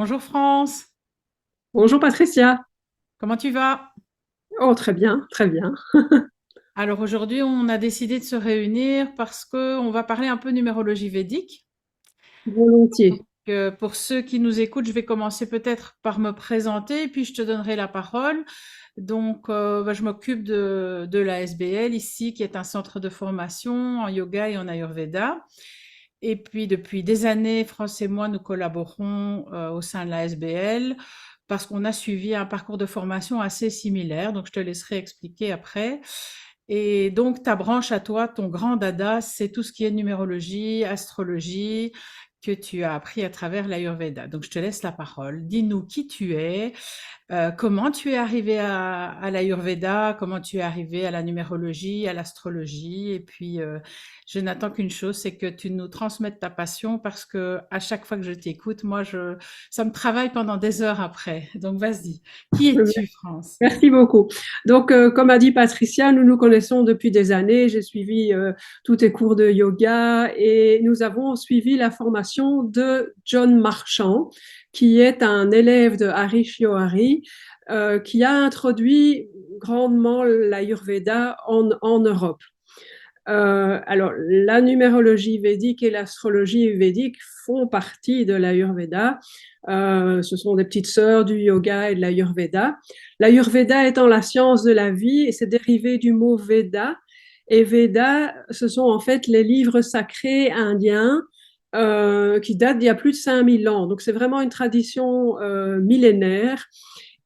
Bonjour France, Bonjour Patricia. comment tu vas? Oh, très bien, très bien. Alors aujourd'hui, on a décidé de se réunir parce que on va parler un peu numérologie védique. Volontiers. Pour ceux qui nous écoutent, je vais commencer peut-être par me présenter, puis je te donnerai la parole. Je m'occupe de la SBL ici, qui est un centre de formation en yoga et en Ayurveda. Et puis depuis des années, France et moi, nous collaborons au sein de la SBL parce qu'on a suivi un parcours de formation assez similaire. Donc je te laisserai expliquer après. Et donc ta branche à toi, ton grand dada, c'est tout ce qui est numérologie, astrologie que tu as appris à travers l'Ayurveda. Donc je te laisse la parole. Dis-nous qui tu es, comment tu es arrivé à l'Ayurveda, comment tu es arrivé à la numérologie, à l'astrologie, et puis je n'attends qu'une chose, c'est que tu nous transmettes ta passion parce que à chaque fois que je t'écoute, ça me travaille pendant des heures après. Donc vas-y, qui es-tu, France? Merci beaucoup. Donc, comme a dit Patricia, nous nous connaissons depuis des années. J'ai suivi tous tes cours de yoga et nous avons suivi la formation de John Marchand, qui est un élève de Harish Johari, qui a introduit grandement l'Ayurveda en Europe. Alors, la numérologie védique et l'astrologie védique font partie de l'Ayurveda. Ce sont des petites sœurs du yoga et de l'Ayurveda. L'Ayurveda étant la science de la vie et c'est dérivé du mot Veda. Et Veda, ce sont en fait les livres sacrés indiens qui datent d'il y a plus de 5000 ans. Donc, c'est vraiment une tradition millénaire.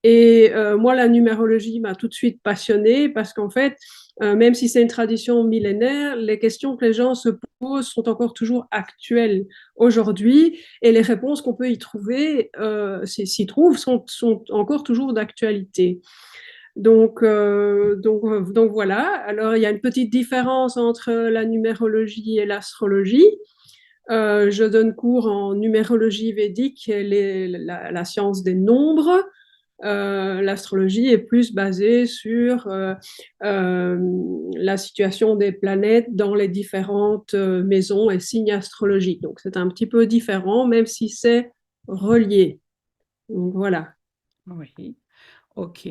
Et moi, la numérologie m'a tout de suite passionnée parce qu'en fait, même si c'est une tradition millénaire, les questions que les gens se posent sont encore toujours actuelles aujourd'hui et les réponses qu'on peut y trouver, s'y trouvent, sont encore toujours d'actualité. Donc voilà. Alors, il y a une petite différence entre la numérologie et l'astrologie. Je donne cours en numérologie védique, la science des nombres. L'astrologie est plus basée sur euh, la situation des planètes dans les différentes maisons et signes astrologiques. Donc c'est un petit peu différent, même si c'est relié. Donc voilà. Oui, ok.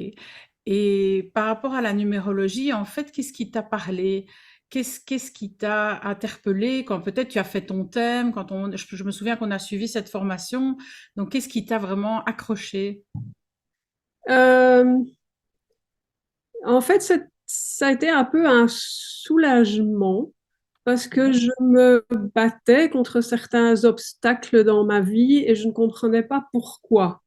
Et par rapport à la numérologie, en fait, qu'est-ce qui t'a parlé? Qu'est-ce qui t'a interpellé quand peut-être tu as fait ton thème, je me souviens qu'on a suivi cette formation. Donc, qu'est-ce qui t'a vraiment accroché? Euh, En fait, ça a été un peu un soulagement parce que Ouais. je me battais contre certains obstacles dans ma vie et je ne comprenais pas pourquoi.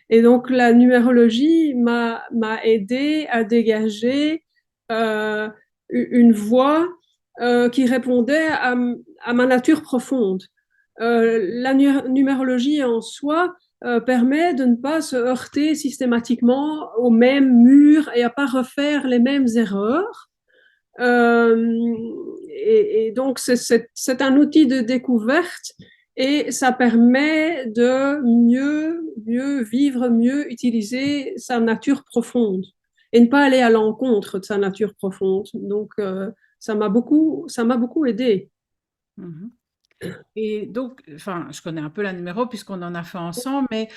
Et donc, la numérologie m'a aidé à dégager euh, une voie qui répondait à ma nature profonde. La numérologie en soi permet de ne pas se heurter systématiquement au même mur et à pas refaire les mêmes erreurs. Euh, et donc, c'est un outil de découverte et ça permet de mieux vivre, mieux utiliser sa nature profonde et ne pas aller à l'encontre de sa nature profonde. Donc, ça m'a beaucoup aidé. Mhm. Et donc, enfin, je connais un peu la numéro puisqu'on en a fait ensemble, mais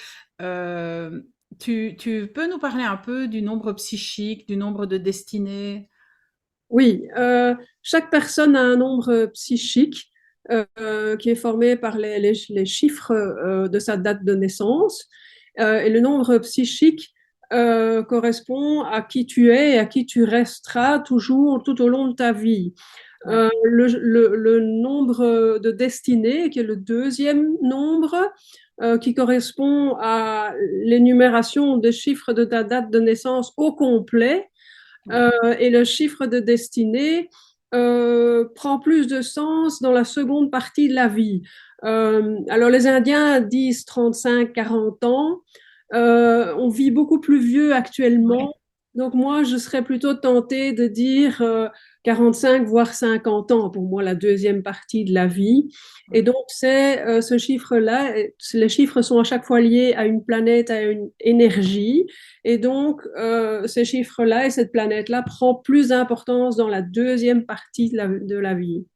euh, tu peux nous parler un peu du nombre psychique, du nombre de destinées? Oui, chaque personne a un nombre psychique qui est formé par les chiffres de sa date de naissance. Et le nombre psychique correspond à qui tu es et à qui tu resteras toujours tout au long de ta vie. Ouais. Le nombre de destinées, qui est le deuxième nombre, qui correspond à l'énumération des chiffres de ta date de naissance au complet, Ouais. et le chiffre de destinée prend plus de sens dans la seconde partie de la vie. Alors les Indiens disent 35-40 ans. On vit beaucoup plus vieux Ouais. actuellement. Donc moi, je serais plutôt tentée de dire 45 voire 50 ans pour moi, la deuxième partie de la vie. Et Ouais. donc c'est ce chiffre-là, les chiffres sont à chaque fois liés à une planète, à une énergie. Et donc, ces chiffres-là et cette planète-là prend plus d'importance dans la deuxième partie de la vie.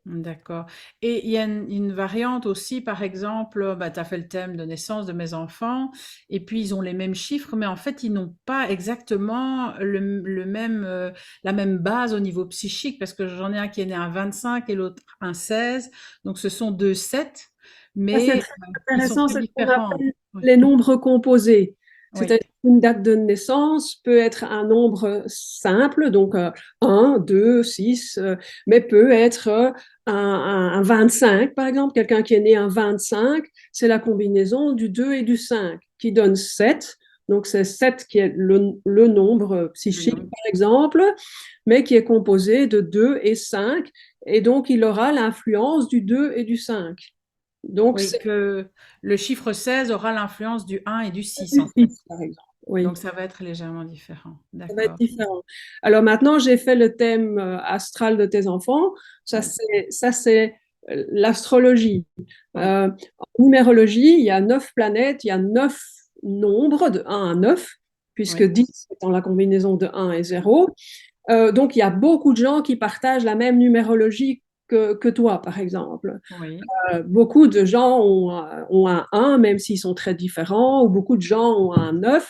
D'accord. Et il y a une variante aussi, par exemple, bah, tu as fait le thème de naissance de mes enfants, et puis ils ont les mêmes chiffres, mais en fait, ils n'ont pas exactement le même, la même base au niveau psychique, parce que j'en ai un qui est né un 25 et l'autre un 16, donc ce sont deux 7, Ça, c'est mais très ils sont intéressant, très c'est ce qu'on différents. appelle Oui, les nombres composés. oui, C'est-à-dire qu'une date de naissance peut être un nombre simple, donc 1, 2, 6, mais peut être un 25, par exemple. Quelqu'un qui est né un 25, c'est la combinaison du 2 et du 5 qui donne 7. Donc c'est 7 qui est le nombre le psychique, nom. par exemple, mais qui est composé de 2 et 5. Et donc il aura l'influence du 2 et du 5. Donc, Oui, c'est que le chiffre 16 aura l'influence du 1 et du 6, en du fait. 6, par exemple. Oui, Donc ça va être légèrement différent. ça va être D'accord. différent. Alors maintenant, j'ai fait le thème astral de tes enfants. Oui, Ça, c'est l'astrologie. oui, En numérologie, il y a 9 planètes, il y a 9 nombres de 1 à 9, puisque oui, 10 étant la combinaison de 1 et 0. Donc, il y a beaucoup de gens qui partagent la même numérologie que toi, par exemple. oui. Beaucoup de gens ont un 1, même s'ils sont très différents, ou beaucoup de gens ont un 9.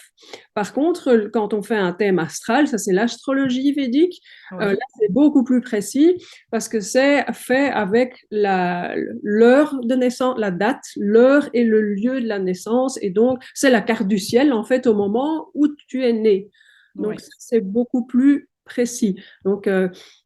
Par contre, quand on fait un thème astral, ça c'est l'astrologie védique, là Oui, c'est beaucoup plus précis parce que c'est fait avec l'heure de naissance, la date, l'heure et le lieu de la naissance, et donc c'est la carte du ciel en fait au moment où tu es né. Donc oui. c'est beaucoup plus précis. Donc,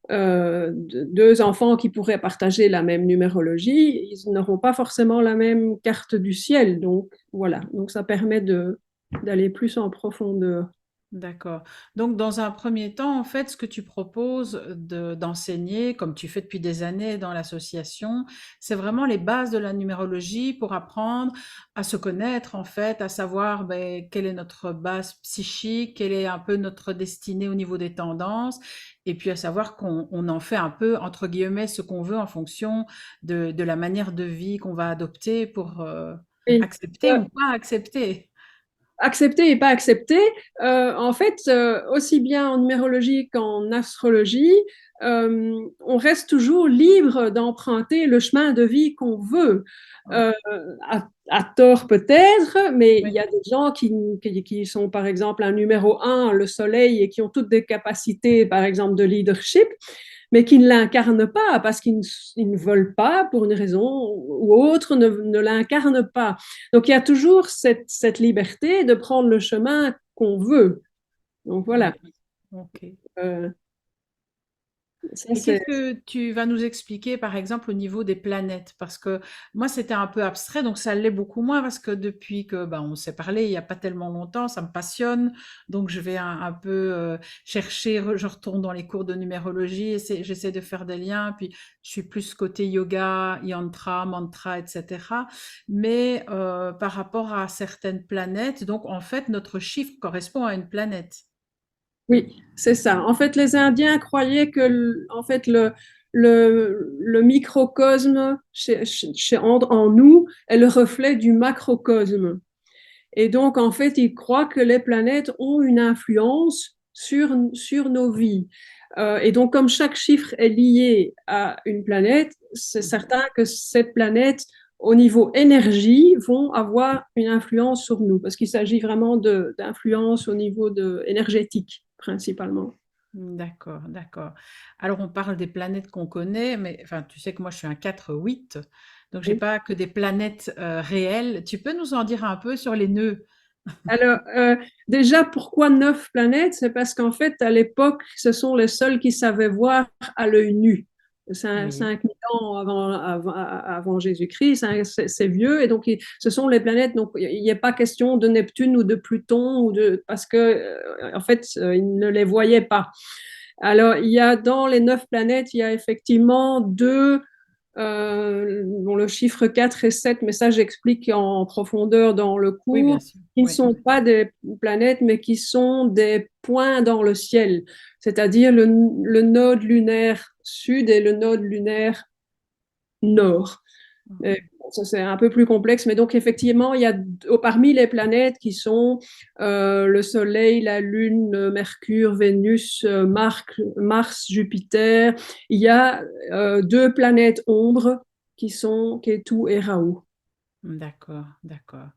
deux enfants qui pourraient partager la même numérologie, ils n'auront pas forcément la même carte du ciel. Donc, voilà. Donc, ça permet d'aller plus en profondeur. D'accord. Donc, dans un premier temps, en fait, ce que tu proposes d'enseigner, comme tu fais depuis des années dans l'association, c'est vraiment les bases de la numérologie pour apprendre à se connaître, en fait, à savoir ben, quelle est notre base psychique, quelle est un peu notre destinée au niveau des tendances, et puis à savoir qu'on en fait un peu, entre guillemets, ce qu'on veut en fonction de la manière de vie qu'on va adopter pour Et, accepter euh, ou pas accepter. accepter et pas accepter, en fait, aussi bien en numérologie qu'en astrologie, on reste toujours libre d'emprunter le chemin de vie qu'on veut. Oui, Euh, à tort peut-être, mais il oui, y a des gens qui sont par exemple un numéro un, le soleil, et qui ont toutes des capacités, par exemple, de leadership, mais qui ne l'incarnent pas parce qu'ils ne veulent pas, pour une raison ou autre, ne l'incarnent pas. Donc il y a toujours cette liberté de prendre le chemin qu'on veut. Donc voilà. oui. Ok. Euh, ça, Et c'est qu'est-ce que tu vas nous expliquer, par exemple, au niveau des planètes? Parce que moi, c'était un peu abstrait, donc ça l'est beaucoup moins, parce que depuis que ben, on s'est parlé il n'y a pas tellement longtemps, ça me passionne. Donc, je vais un peu chercher, je retourne dans les cours de numérologie, j'essaie de faire des liens, puis je suis plus côté yoga, yantra, mantra, etc. Mais par rapport à certaines planètes, donc en fait, notre chiffre correspond à une planète. Oui, c'est ça. En fait, les Indiens croyaient que, en fait, le microcosme en nous est le reflet du macrocosme. Et donc, en fait, ils croient que les planètes ont une influence sur nos vies. Et donc, comme chaque chiffre est lié à une planète, c'est Mhm. certain que ces planètes, au niveau énergie, vont avoir une influence sur nous, parce qu'il s'agit vraiment d'influence au niveau énergétique, principalement. D'accord, d'accord. Alors on parle des planètes qu'on connaît, mais enfin tu sais que moi je suis un 4-8, donc j'ai Oui. pas que des planètes réelles. Tu peux nous en dire un peu sur les nœuds? Alors, déjà, pourquoi 9 planètes? C'est parce qu'en fait, à l'époque, ce sont les seuls qui savaient voir à l'œil nu. Oui, 5000 ans avant Jésus-Christ, c'est vieux, et donc ce sont les planètes. Donc, il n'y a pas question de Neptune ou de Pluton, parce que, en fait, ils ne les voyaient pas. Alors, il y a dans les 9 planètes, il y a effectivement deux, bon, le chiffre 4 et 7, mais ça j'explique en profondeur dans le oui, bien cours, sûr. qui ne Oui, sont pas des planètes, mais qui sont des points dans le ciel, c'est-à-dire le node lunaire sud et le node lunaire nord. Et bon, ça, c'est un peu plus complexe, mais donc effectivement, il y a parmi les planètes qui sont le Soleil, la Lune, Mercure, Vénus, Mars, Jupiter, il y a deux planètes ombres qui sont Ketu et Rahu. D'accord, d'accord.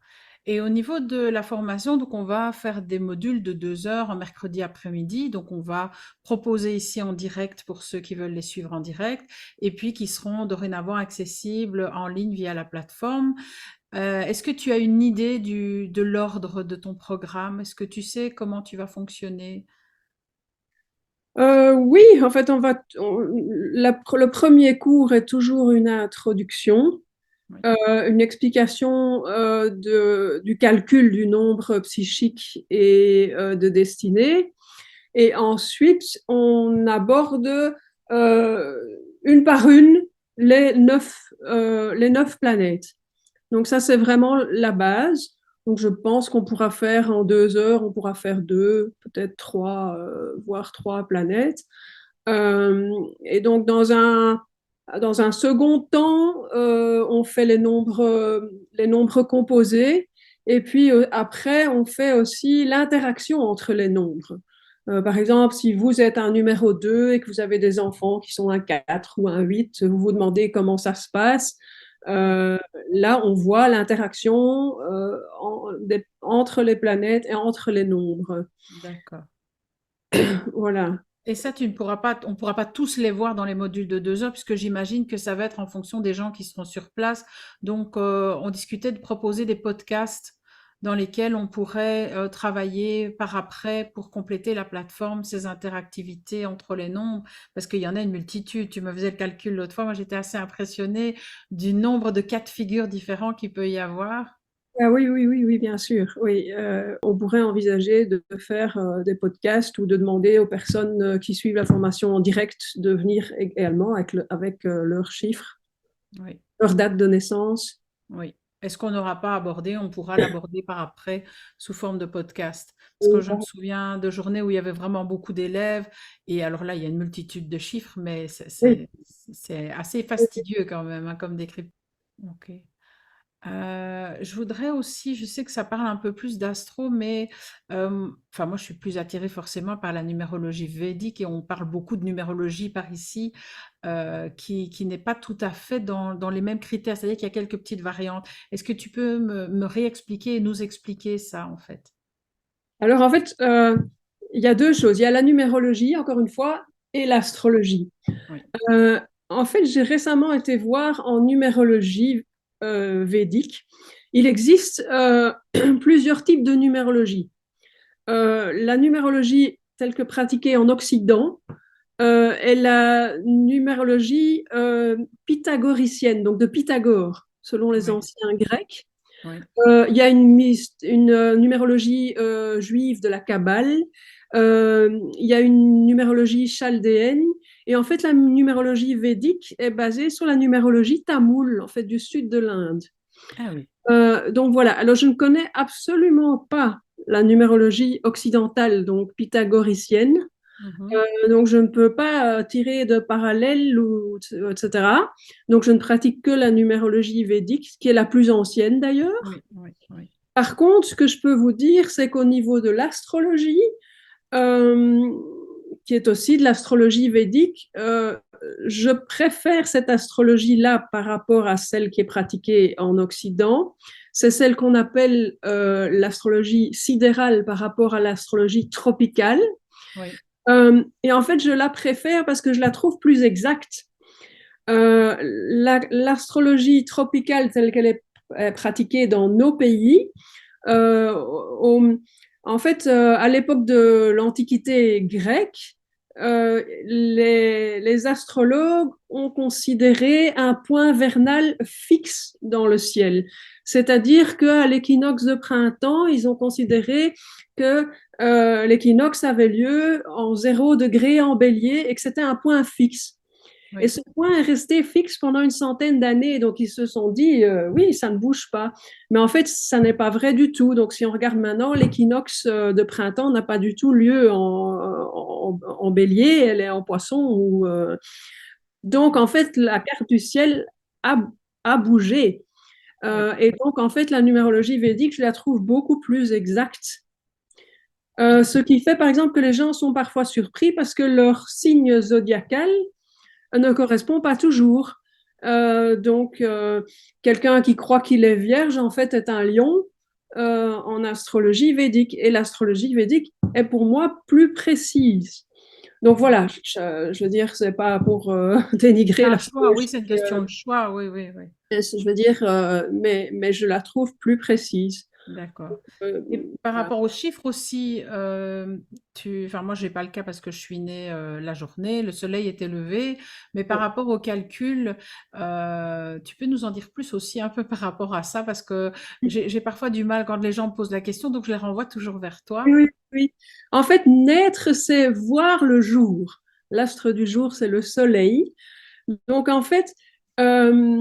Et au niveau de la formation, donc on va faire des modules de 2 heures un mercredi après-midi. Donc on va proposer ici en direct pour ceux qui veulent les suivre en direct, et puis qui seront dorénavant accessibles en ligne via la plateforme. Est-ce que tu as une idée de l'ordre de ton programme? Est-ce que tu sais comment tu vas fonctionner? Oui, en fait, le premier cours est toujours une introduction, Oui, une explication du calcul du nombre psychique et de destinée. Et ensuite, on aborde euh, une par une les neuf planètes. Donc ça, c'est vraiment la base. Donc je pense qu'on pourra faire en 2 heures, on pourra faire deux, peut-être trois, voire trois planètes. Euh, et donc dans un second temps, on fait les nombres composés. Et puis après, on fait aussi l'interaction entre les nombres. Par exemple, si vous êtes un numéro 2 et que vous avez des enfants qui sont un 4 ou un 8, vous vous demandez comment ça se passe. Euh, Là, on voit l'interaction entre les planètes et entre les nombres. d'accord. Voilà. Et ça, tu ne pourras pas, on ne pourra pas tous les voir dans les modules de 2 heures, puisque j'imagine que ça va être en fonction des gens qui seront sur place. Donc, on discutait de proposer des podcasts dans lesquels on pourrait travailler par après pour compléter la plateforme, ces interactivités entre les nombres, parce qu'il y en a une multitude. Tu me faisais le calcul l'autre fois, moi j'étais assez impressionnée du nombre de cas de figure différents qu'il peut y avoir. Ah oui, oui, oui, oui, bien sûr. Oui, on pourrait envisager de faire des podcasts ou de demander aux personnes qui suivent la formation en direct de venir également avec leurs chiffres, Oui. leur date de naissance. Oui. Est-ce qu'on n'aura pas abordé, on pourra l'aborder par après sous forme de podcast? Parce que Oui, je me souviens de journées où il y avait vraiment beaucoup d'élèves, et alors là, il y a une multitude de chiffres, mais oui. c'est assez fastidieux quand même, hein, comme décryptage. Ok. Je voudrais aussi, je sais que ça parle un peu plus d'astro, mais enfin moi je suis plus attirée forcément par la numérologie védique, et on parle beaucoup de numérologie par ici, qui n'est pas tout à fait dans les mêmes critères, c'est-à-dire qu'il y a quelques petites variantes. Est-ce que tu peux me réexpliquer et nous expliquer ça en fait? Alors en fait, il y a deux choses. Il y a la numérologie, encore une fois, et l'astrologie. Oui, Euh, En fait, j'ai récemment été voir en numérologie védique. Il existe plusieurs types de numérologie. La numérologie telle que pratiquée en Occident est la numérologie pythagoricienne, donc de Pythagore, selon les oui, anciens Grecs. oui, Il y a une numérologie juive de la Kabbale. Il y a une numérologie chaldéenne. Et en fait, la numérologie védique est basée sur la numérologie tamoule, en fait, du sud de l'Inde. ah oui, Donc voilà, alors je ne connais absolument pas la numérologie occidentale, donc pythagoricienne. mhm, Donc je ne peux pas tirer de parallèles, etc. Donc je ne pratique que la numérologie védique, qui est la plus ancienne d'ailleurs. oui, oui, oui, Par contre, ce que je peux vous dire, c'est qu'au niveau de l'astrologie, euh, qui est aussi de l'astrologie védique, je préfère cette astrologie-là par rapport à celle qui est pratiquée en Occident. C'est celle qu'on appelle l'astrologie sidérale par rapport à l'astrologie tropicale. oui, Et en fait, je la préfère parce que je la trouve plus exacte. L'astrologie tropicale telle qu'elle est pratiquée dans nos pays, euh, au- en fait, à l'époque de l'Antiquité grecque, les astrologues ont considéré un point vernal fixe dans le ciel. C'est-à-dire qu'à l'équinoxe de printemps, ils ont considéré que l'équinoxe avait lieu en 0 degré en bélier et que c'était un point fixe. Et oui, ce point est resté fixe pendant une centaine d'années. Donc, ils se sont dit, oui, ça ne bouge pas. Mais en fait, ça n'est pas vrai du tout. Donc, si on regarde maintenant, l'équinoxe de printemps n'a pas du tout lieu en bélier, elle est en poisson. Donc, en fait, la carte du ciel a à bouger. Oui. Et donc, en fait, la numérologie védique, je la trouve beaucoup plus exacte. Ce qui fait, par exemple, que les gens sont parfois surpris parce que leur signe zodiacal ne correspond pas toujours. Donc, quelqu'un qui croit qu'il est vierge, en fait, est un lion en astrologie védique. Et l'astrologie védique est pour moi plus précise. Donc voilà, je veux dire, c'est pas pour C'est dénigrer un choix, oui, l'astrologie, c'est une question de choix, oui, oui, oui. je veux dire, mais je la trouve plus précise. D'accord. Euh, Et par voilà. rapport aux chiffres aussi, enfin moi j'ai pas le cas parce que je suis née la journée, le soleil était levé, mais par rapport au calcul, tu peux nous en dire plus aussi un peu par rapport à ça parce que j'ai parfois du mal quand les gens me posent la question, donc je les renvoie toujours vers Oui, toi. oui, oui. En fait, naître, c'est voir le jour. L'astre du jour, c'est le soleil. Donc, en fait, euh,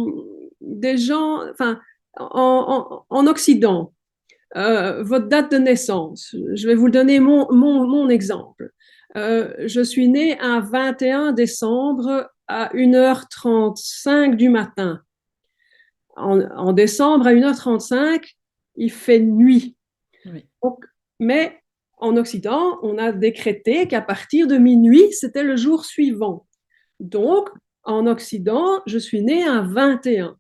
des gens, enfin, en Occident, votre date de naissance, je vais vous donner mon exemple. Je suis née un 21 décembre à 1h35 du matin. En décembre, à 1h35, il fait nuit. Oui, Donc, mais en Occident, on a décrété qu'à partir de minuit, c'était le jour suivant. Donc, en Occident, je suis née un 21.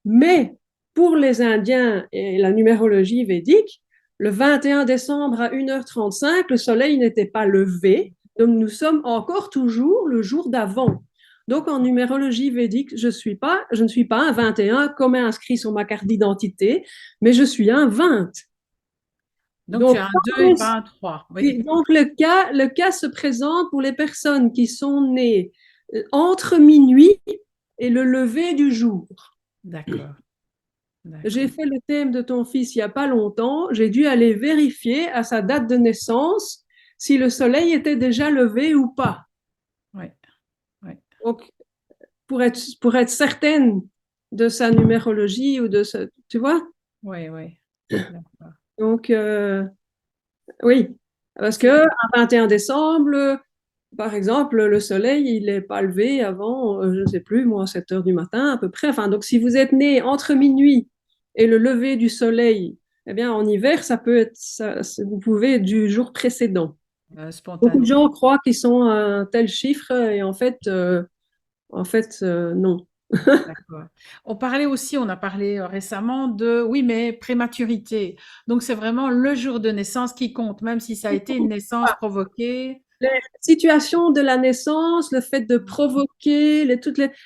Mais pour les Indiens et la numérologie védique, le 21 décembre à 1h35, le soleil n'était pas levé. Donc, nous sommes encore toujours le jour d'avant. Donc, en numérologie védique, je ne suis pas un 21 comme est inscrit sur ma carte d'identité, mais je suis un 20. donc tu Donc, as un 2 et pas un 3. Oui, oui, donc le cas se présente pour les personnes qui sont nées entre minuit et le lever du jour. d'accord, J'ai d'accord. fait le thème de ton fils il n'y a pas longtemps. J'ai dû aller vérifier à sa date de naissance si le soleil était déjà levé ou pas. Oui, oui, Donc, pour être certaine de sa numérologie ou de ce, tu vois? oui, oui. D'accord. Donc, oui, parce que C'est, un 21 décembre, par exemple, le soleil, il n'est pas levé avant, je ne sais plus, moi, 7 heures du matin à peu près. Enfin, donc, si vous êtes né entre minuit et le lever du soleil, eh bien, en hiver, ça peut être, vous pouvez être du jour précédent. Beaucoup de spontané. gens croient qu'ils sont à un tel chiffre et non. D'accord. On parlait aussi, on a parlé récemment de, oui, mais prématurité. Donc c'est vraiment le jour de naissance qui compte, même si ça a été une naissance provoquée. Les situations de la naissance, le fait de provoquer,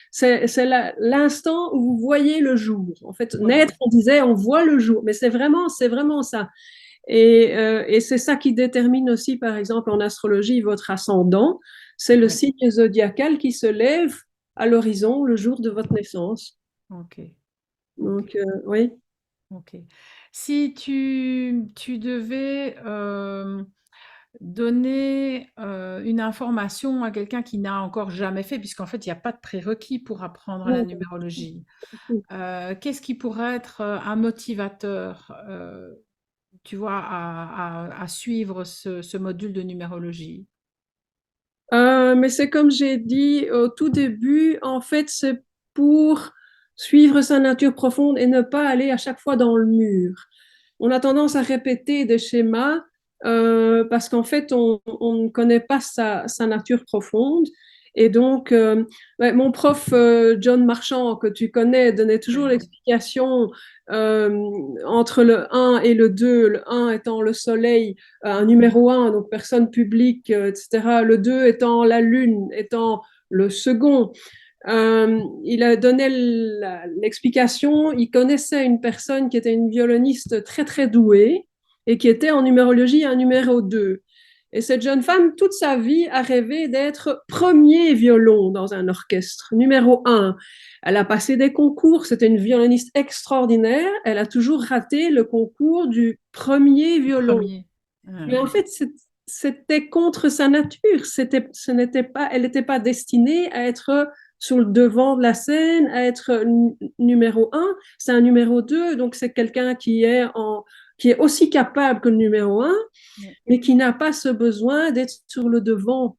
c'est l'instant où vous voyez le jour. En fait, Oui, naître, on disait, on voit le jour, mais c'est vraiment ça. Et c'est ça qui détermine aussi, par exemple, en astrologie, votre ascendant. C'est le oui. signe zodiacal qui se lève à l'horizon le jour de votre naissance. Ok, ok, Donc, oui. ok. Si tu devais donner une information à quelqu'un qui n'a encore jamais fait, puisqu'en fait, il n'y a pas de prérequis pour apprendre la numérologie, qu'est-ce qui pourrait être un motivateur tu vois, à suivre ce module de numérologie. Mais c'est comme j'ai dit au tout début, en fait, c'est pour suivre sa nature profonde et ne pas aller à chaque fois dans le mur. On a tendance à répéter des schémas parce qu'en fait, on ne connaît pas sa nature profonde. Et donc, ouais, mon prof John Marchand, que tu connais, donnait toujours Oui, l'explication euh, entre le un et le 2, le un étant le soleil, un numéro un, donc personne publique, etc. Le 2 étant la lune, étant le second. Il a donné l'explication. Il connaissait une personne qui était une violoniste très très douée et qui était en numérologie un numéro 2. Et cette jeune femme, toute sa vie, a rêvé d'être premier violon dans un orchestre, numéro 1. Elle a passé des concours, c'était une violoniste extraordinaire. Elle a toujours raté le concours du premier le violon. premier. Ah Mais en oui, fait, c'était contre sa nature. Ce n'était pas, elle n'était pas destinée à être sur le devant de la scène, à être numéro un. C'est un numéro 2, donc c'est quelqu'un qui est aussi capable que le numéro un, oui, mais qui n'a pas ce besoin d'être sur le devant.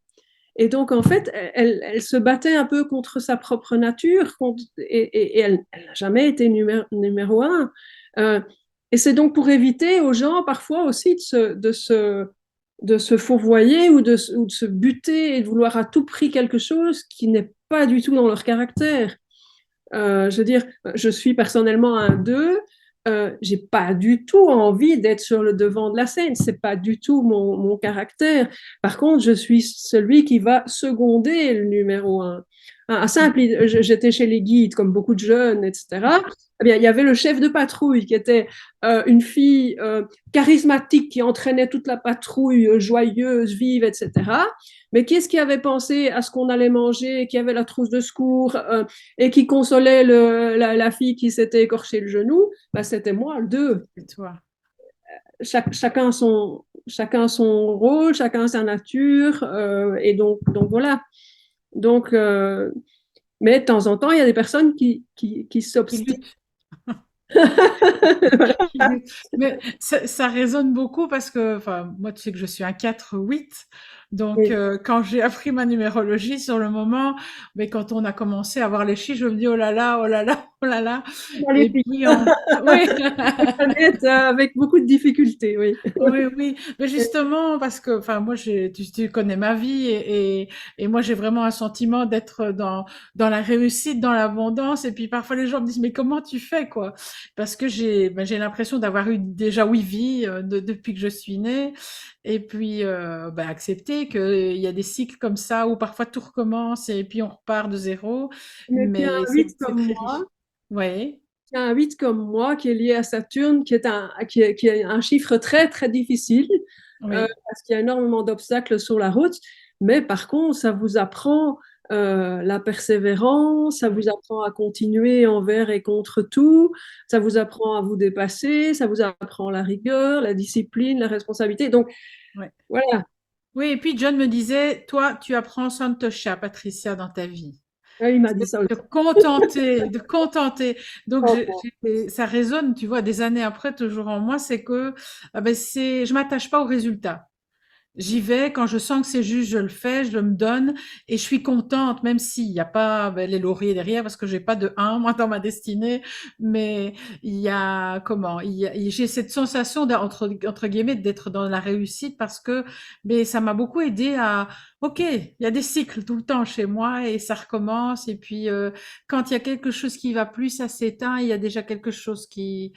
Et donc, en fait, elle se battait un peu contre sa propre nature et elle n'a jamais été numéro un. Euh, et c'est donc pour éviter aux gens parfois aussi de se fourvoyer ou de se buter et de vouloir à tout prix quelque chose qui n'est pas du tout dans leur caractère. Je veux dire, je suis personnellement un d'eux. J'ai pas du tout envie d'être sur le devant de la scène. C'est pas du tout mon caractère. Par contre, je suis celui qui va seconder le numéro un. Un simple, j'étais chez les guides, comme beaucoup de jeunes, etc. Eh bien, il y avait le chef de patrouille qui était une fille charismatique qui entraînait toute la patrouille, joyeuse, vive, etc. Mais qui est-ce qui avait pensé à ce qu'on allait manger, qui avait la trousse de secours et qui consolait la fille qui s'était écorché le genou? Ben, c'était moi, le deux. C'est toi. Chacun son rôle, chacun sa nature, et donc voilà. Donc, mais de temps en temps, il y a des personnes qui Qui s'obstinent. lutte. Mais ça résonne beaucoup parce que, enfin, moi, tu sais que je suis un 4-8. Donc, Oui, quand j'ai appris ma numérologie sur le moment, mais quand on a commencé à voir les chiffres, je me dis, oh là là, oh là là, oh là là. dans les Et pics. puis, oui. Planète, avec beaucoup de difficultés, oui. Oui, oui, mais justement parce que, enfin, moi, tu connais ma vie et moi, j'ai vraiment un sentiment d'être dans la réussite, dans l'abondance. Et puis parfois, les gens me disent, mais comment tu fais, quoi? Parce que j'ai l'impression d'avoir eu déjà 8 vies depuis que je suis née. Et puis, accepter qu'il y a des cycles comme ça où parfois tout recommence et puis on repart de zéro. Mais tu as Mais un 8 c'est comme très moi, riche. Oui, tu as un 8 comme moi qui est lié à Saturne, qui est un chiffre très, très difficile, oui, parce qu'il y a énormément d'obstacles sur la route. Mais par contre, ça vous apprend la persévérance, ça vous oui, apprend à continuer envers et contre tout, ça vous apprend à vous dépasser, ça vous apprend la rigueur, la discipline, la responsabilité. Donc, oui. voilà. Oui, et puis John me disait, toi, tu apprends Santosha, Patricia, dans ta vie. Ah, il m'a dit ça De aussi. contenter, de contenter. Donc, ça résonne, tu vois, des années après, toujours en moi, c'est que je m'attache pas aux résultats. J'y vais, quand je sens que c'est juste, je le fais, je me donne et je suis contente, même s'il n'y a pas les lauriers derrière, parce que j'ai pas de 1, moi, dans ma destinée, mais il y a, comment, j'ai cette sensation entre guillemets, d'être dans la réussite parce que, mais ça m'a beaucoup aidé à, ok, il y a des cycles tout le temps chez moi et ça recommence et puis, quand il y a quelque chose qui va plus, ça s'éteint, il y a déjà quelque chose qui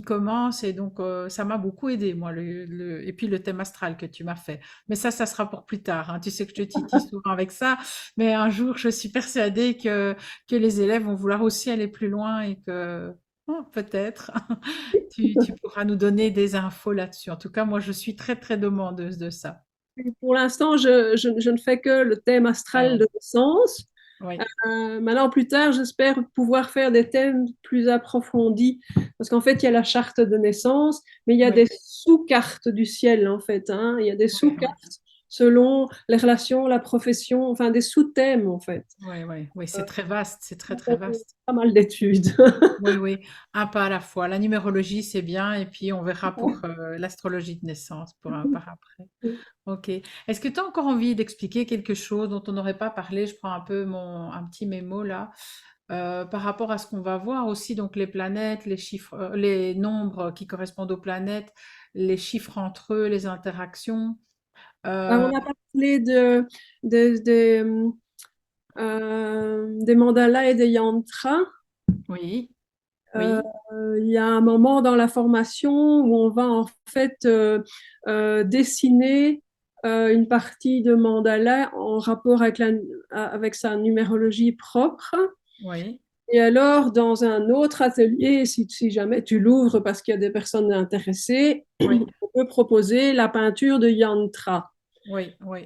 commence et donc ça m'a beaucoup aidé moi et puis le thème astral que tu m'as fait. Mais ça sera pour plus tard, hein. Tu sais que je te titille souvent avec ça, mais un jour, je suis persuadée que les élèves vont vouloir aussi aller plus loin et que oh, peut-être tu pourras nous donner des infos là-dessus. En tout cas, moi, je suis très, très demandeuse de ça. Pour l'instant, je ne fais que le thème astral Ouais, de naissance. oui, Maintenant, plus tard, j'espère pouvoir faire des thèmes plus approfondis, parce qu'en fait, il y a la charte de naissance, mais il y a des oui, sous-cartes du ciel, en fait, hein. Il y a des oui, oui. sous-cartes selon les relations, la profession, enfin des sous-thèmes, en fait. Oui, oui, oui, c'est très vaste, c'est très, très vaste. Pas mal d'études. Oui, oui, un pas à la fois. La numérologie, c'est bien, et puis on verra pour l'astrologie de naissance, pour un par après. Ok. Est-ce que tu as encore envie d'expliquer quelque chose dont on n'aurait pas parlé? Je prends un peu un petit mémo là, par rapport à ce qu'on va voir aussi, donc les planètes, les chiffres, les nombres qui correspondent aux planètes, les chiffres entre eux, les interactions. Euh, On a parlé de- de, des mandalas et des yantras. oui, Euh, oui, il y a un moment dans la formation où on va en fait dessiner une partie de mandala en rapport avec sa numérologie propre. oui, Et alors, dans un autre atelier, si jamais tu l'ouvres parce qu'il y a des personnes intéressées, oui, on peut proposer la peinture de yantra. oui, oui,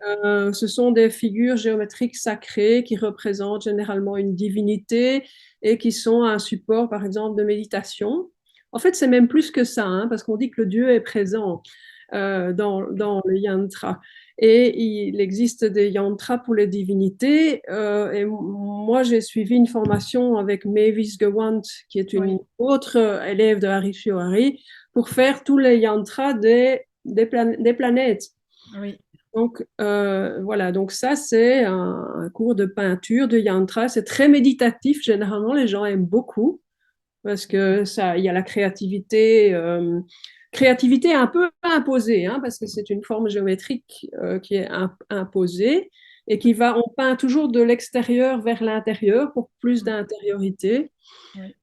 Ce sont des figures géométriques sacrées qui représentent généralement une divinité et qui sont un support, par exemple, de méditation. En fait, c'est même plus que ça, hein, parce qu'on dit que le Dieu est présent dans le yantra. Et il existe des yantras pour les divinités. Et moi, j'ai suivi une formation avec Mavis Gewant, qui est une oui, autre élève de Hari Shiohari, pour faire tous les yantras des planètes. oui. Donc, voilà, donc ça, c'est un cours de peinture, de yantra. C'est très méditatif. Généralement, les gens aiment beaucoup parce que ça, il y a la créativité, créativité un peu imposée, hein, parce que c'est une forme géométrique qui est imposée et on peint toujours de l'extérieur vers l'intérieur pour plus Mm. d'intériorité. Oui.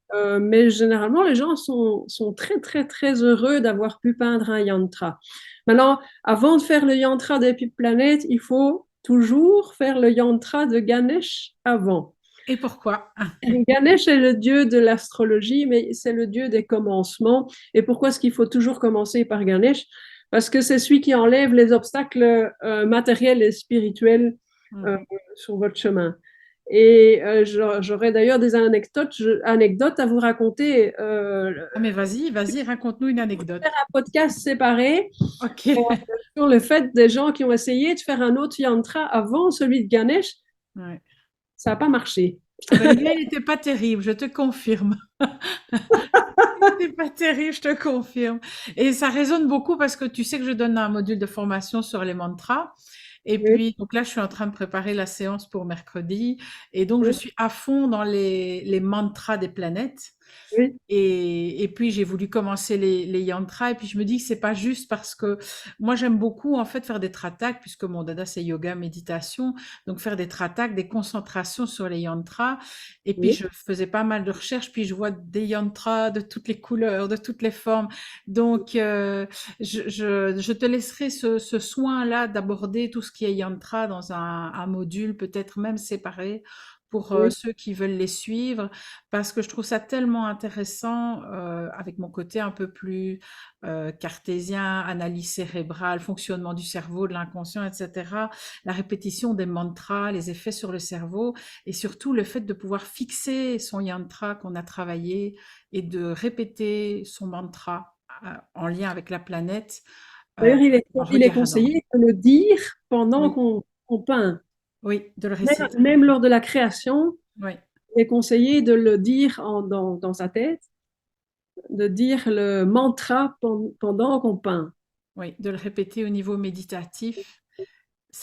Mais généralement, les gens sont très, très, très heureux d'avoir pu peindre un yantra. Maintenant, avant de faire le yantra des planètes, il faut toujours faire le yantra de Ganesh avant. Et pourquoi? Ganesh est le dieu de l'astrologie, mais c'est le dieu des commencements. Et pourquoi est-ce qu'il faut toujours commencer par Ganesh? Parce que c'est celui qui enlève les obstacles matériels et spirituels euh, Mhm. sur votre chemin. Et j'aurais d'ailleurs des anecdotes à vous raconter. Ah mais vas-y, vas-y, raconte-nous une anecdote. Un podcast séparé Ok. sur le fait des gens qui ont essayé de faire un autre yantra avant celui de Ganesh. Ouais. Ça n'a pas marché. Ah ben, le mien, il n'était pas terrible, je te confirme. Il n'était pas terrible, je te confirme. Et ça résonne beaucoup parce que tu sais que je donne un module de formation sur les mantras. Et Oui, puis, donc là, je suis en train de préparer la séance pour mercredi. Et donc, je oui, suis à fond dans les mantras des planètes. oui, Et puis j'ai voulu commencer les yantras et puis je me dis que c'est pas juste parce que moi j'aime beaucoup en fait faire des tratak puisque mon dada c'est yoga méditation donc faire des tratak des concentrations sur les yantras et puis oui. je faisais pas mal de recherches puis je vois des yantras de toutes les couleurs de toutes les formes donc je te laisserai ce soin là d'aborder tout ce qui est yantra dans un module peut-être même séparé pour Oui. ceux qui veulent les suivre parce que je trouve ça tellement intéressant avec mon côté un peu plus cartésien, analyse cérébrale, fonctionnement du cerveau, de l'inconscient, etc. La répétition des mantras, les effets sur le cerveau et surtout le fait de pouvoir fixer son yantra qu'on a travaillé et de répéter son mantra en lien avec la planète D'ailleurs, en il est regardant. conseillé de le dire pendant Oui, qu'on peint. oui, de le Même, réciter. même lors de la création, Oui. il est conseillé de le dire dans sa tête, de dire le mantra pendant qu'on peint. Oui, de le répéter au niveau méditatif.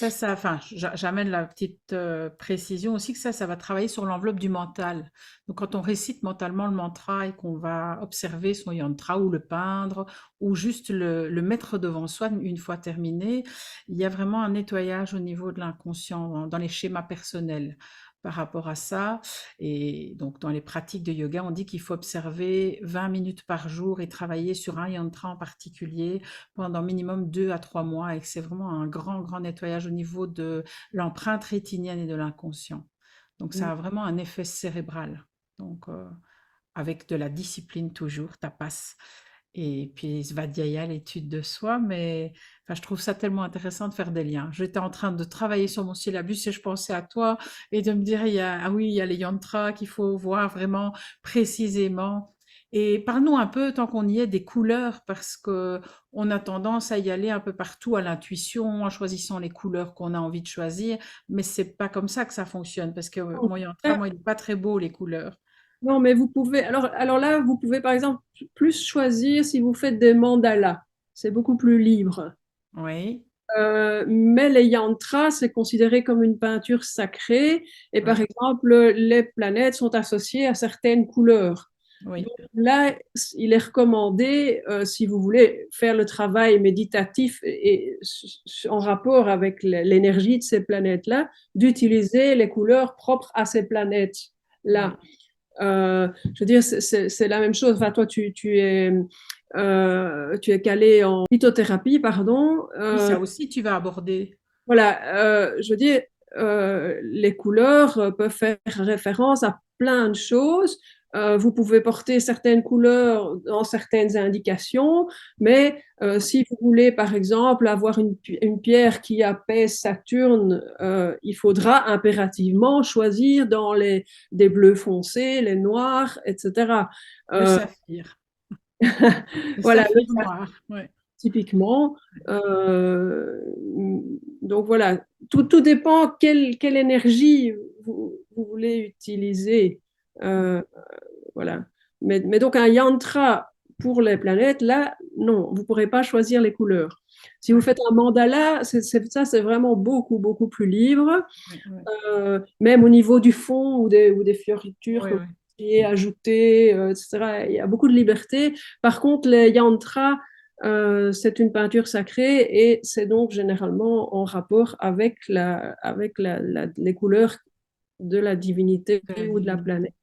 Enfin, j'amène la petite précision aussi que ça va travailler sur l'enveloppe du mental. Donc, quand on récite mentalement le mantra et qu'on va observer son yantra ou le peindre ou juste le mettre devant soi une fois terminé, il y a vraiment un nettoyage au niveau de l'inconscient dans les schémas personnels par rapport à ça. Et donc, dans les pratiques de yoga, on dit qu'il faut observer 20 minutes par jour et travailler sur un yantra en particulier pendant minimum 2 à 3 mois et que c'est vraiment un grand, grand nettoyage au niveau de l'empreinte rétinienne et de l'inconscient. Donc ça a vraiment un effet cérébral. Donc avec de la discipline toujours, tapas. Et puis Svadhyaya, l'étude de soi, mais enfin, je trouve ça tellement intéressant de faire des liens. J'étais en train de travailler sur mon syllabus et je pensais à toi et de me dire, ah oui, il y a les yantras qu'il faut voir vraiment précisément. Et parle-nous un peu, tant qu'on y est, des couleurs, parce que on a tendance à y aller un peu partout à l'intuition, en choisissant les couleurs qu'on a envie de choisir, mais c'est pas comme ça que ça fonctionne, parce que mon yantra, moi, il est pas très beau, les couleurs. Non, mais vous pouvez. Alors là, vous pouvez par exemple plus choisir si vous faites des mandalas. C'est beaucoup plus libre. Oui, Mais les yantras, c'est considéré comme une peinture sacrée. Et par oui, exemple, les planètes sont associées à certaines couleurs. oui, Donc là, il est recommandé, si vous voulez faire le travail méditatif en rapport avec l'énergie de ces planètes-là, d'utiliser les couleurs propres à ces planètes-là. oui. Je veux dire, c'est la même chose. Enfin, toi, tu es calé en lithothérapie, pardon. Oui, ça aussi, tu vas aborder. Voilà, je veux dire, les couleurs peuvent faire référence à plein de choses. Vous pouvez porter certaines couleurs dans certaines indications, mais si vous voulez, par exemple, avoir une pierre qui apaise Saturne, il faudra impérativement choisir des bleus foncés, les noirs, etc. Le Euh, saphir. Le voilà, saphir noir. Ouais. typiquement. Euh, donc voilà, tout dépend quelle énergie vous voulez utiliser. Euh, voilà. Mais donc un yantra pour les planètes, là, non, vous ne pourrez pas choisir les couleurs. Si vous Ouais, faites un mandala, ça, c'est vraiment beaucoup, beaucoup plus libre. ouais, ouais, Même au niveau du fond ou des fioritures que ouais, vous ouais. pourriez ajouter, etc. Il y a beaucoup de liberté. Par contre, les yantras, c'est une peinture sacrée et c'est donc généralement en rapport avec les couleurs de la divinité De la ou de la planète.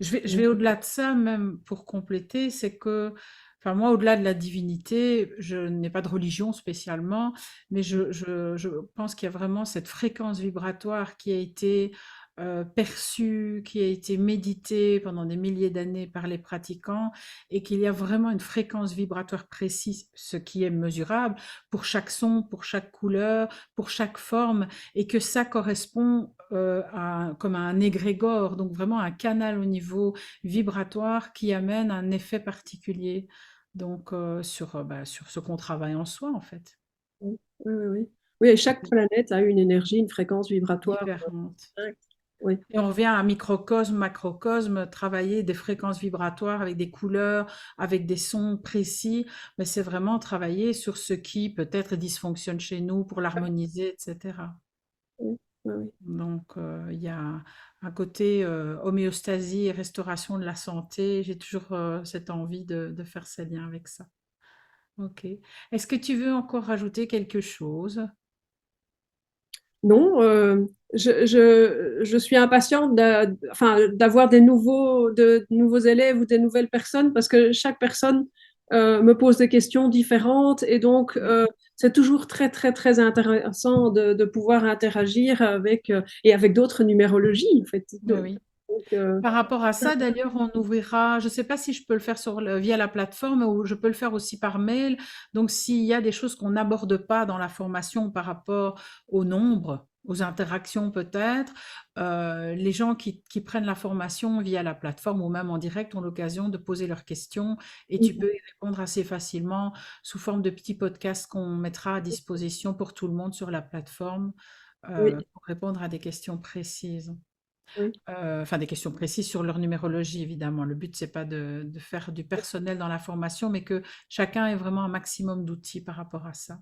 divinité. Je vais au-delà de ça, même pour compléter, c'est que, enfin, moi, au-delà de la divinité, je n'ai pas de religion spécialement, mais je pense qu'il y a vraiment cette fréquence vibratoire qui a été perçue, qui a été méditée pendant des milliers d'années par les pratiquants, et qu'il y a vraiment une fréquence vibratoire précise, ce qui est mesurable, pour chaque son, pour chaque couleur, pour chaque forme, et que ça correspond comme à un égrégore, donc vraiment un canal au niveau vibratoire qui amène un effet particulier donc sur ce qu'on travaille en soi en fait, Oui, oui, oui. Oui, oui, et chaque planète a une énergie, une fréquence vibratoire différente. distincte. Oui, Et on vient à microcosme, macrocosme, travailler des fréquences vibratoires avec des couleurs, avec des sons précis, mais c'est vraiment travailler sur ce qui peut-être dysfonctionne chez nous pour l'harmoniser, etc. oui, oui, oui. Donc, il y a un côté homéostasie et restauration de la santé. J'ai toujours cette envie de faire ces liens avec ça. Ok. Est-ce que tu veux encore rajouter quelque chose? Non, je suis impatiente enfin, d'avoir de nouveaux élèves ou des nouvelles personnes parce que chaque personne me pose des questions différentes et donc Oui, c'est toujours très, très, très intéressant de pouvoir interagir et avec d'autres numérologies, en fait. oui, oui. Donc, Par rapport à ça, d'ailleurs, on ouvrira, je ne sais pas si je peux le faire via la plateforme ou je peux le faire aussi par mail. Donc, s'il y a des choses qu'on n'aborde pas dans la formation par rapport au nombre, aux interactions peut-être, les gens qui prennent la formation via la plateforme ou même en direct ont l'occasion de poser leurs questions et tu peux y répondre assez facilement sous forme de petits podcasts qu'on mettra à disposition pour tout le monde sur la plateforme oui, pour répondre à des questions précises. oui, Enfin, des questions précises sur leur numérologie, évidemment. Le but, c'est pas de faire du personnel dans la formation, mais que chacun ait vraiment un maximum d'outils par rapport à ça.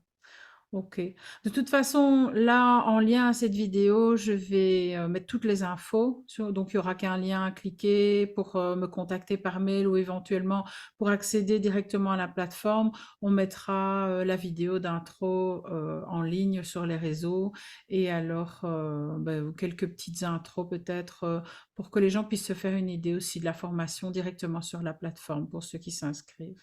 Ok. De toute façon, là, en lien à cette vidéo, je vais mettre toutes les infos. Donc, il y aura qu'un lien à cliquer pour me contacter par mail ou éventuellement pour accéder directement à la plateforme. On mettra la vidéo d'intro en ligne sur les réseaux et alors ben, quelques petites intros peut-être pour que les gens puissent se faire une idée aussi de la formation directement sur la plateforme pour ceux qui s'inscrivent.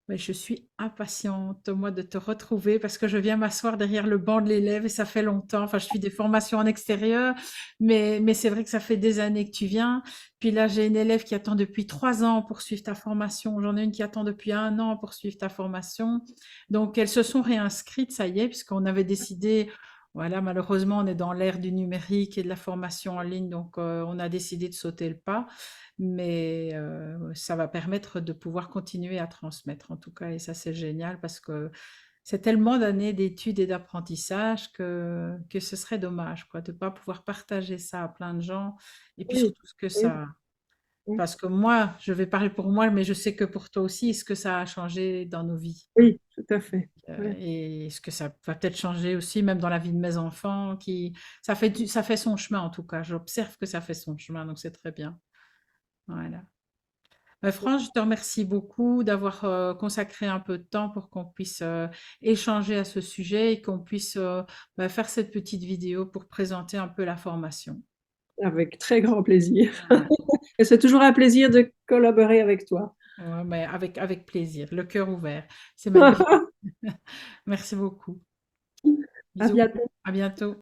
Ouais, je suis impatiente, moi, de te retrouver parce que je viens m'asseoir derrière le banc de l'élève et ça fait longtemps. Enfin, je fais des formations en extérieur, mais c'est vrai que ça fait des années que tu viens. Puis là, j'ai une élève qui attend depuis 3 ans pour suivre ta formation. J'en ai une qui attend depuis 1 an pour suivre ta formation. Donc, elles se sont réinscrites, ça y est, puisqu'on avait décidé, voilà, malheureusement, on est dans l'ère du numérique et de la formation en ligne, donc on a décidé de sauter le pas mais ça va permettre de pouvoir continuer à transmettre en tout cas et ça c'est génial parce que c'est tellement d'années d'études et d'apprentissage que ce serait dommage quoi de ne pas pouvoir partager ça à plein de gens et puis oui, surtout ce que oui, ça oui, parce que moi je vais parler pour moi mais je sais que pour toi aussi ce que ça a changé dans nos vies oui, tout à fait. Oui, et ce que ça va peut-être changer aussi même dans la vie de mes enfants qui ça fait son chemin en tout cas j'observe que ça fait son chemin donc c'est très bien voilà. France, je te remercie beaucoup d'avoir consacré un peu de temps pour qu'on puisse échanger à ce sujet et qu'on puisse bah, faire cette petite vidéo pour présenter un peu la formation. avec très grand plaisir. Ouais, Et c'est toujours un plaisir de collaborer avec toi. ouais, mais avec plaisir, le cœur ouvert. C'est magnifique. Merci beaucoup. À Bisous. bientôt. À bientôt.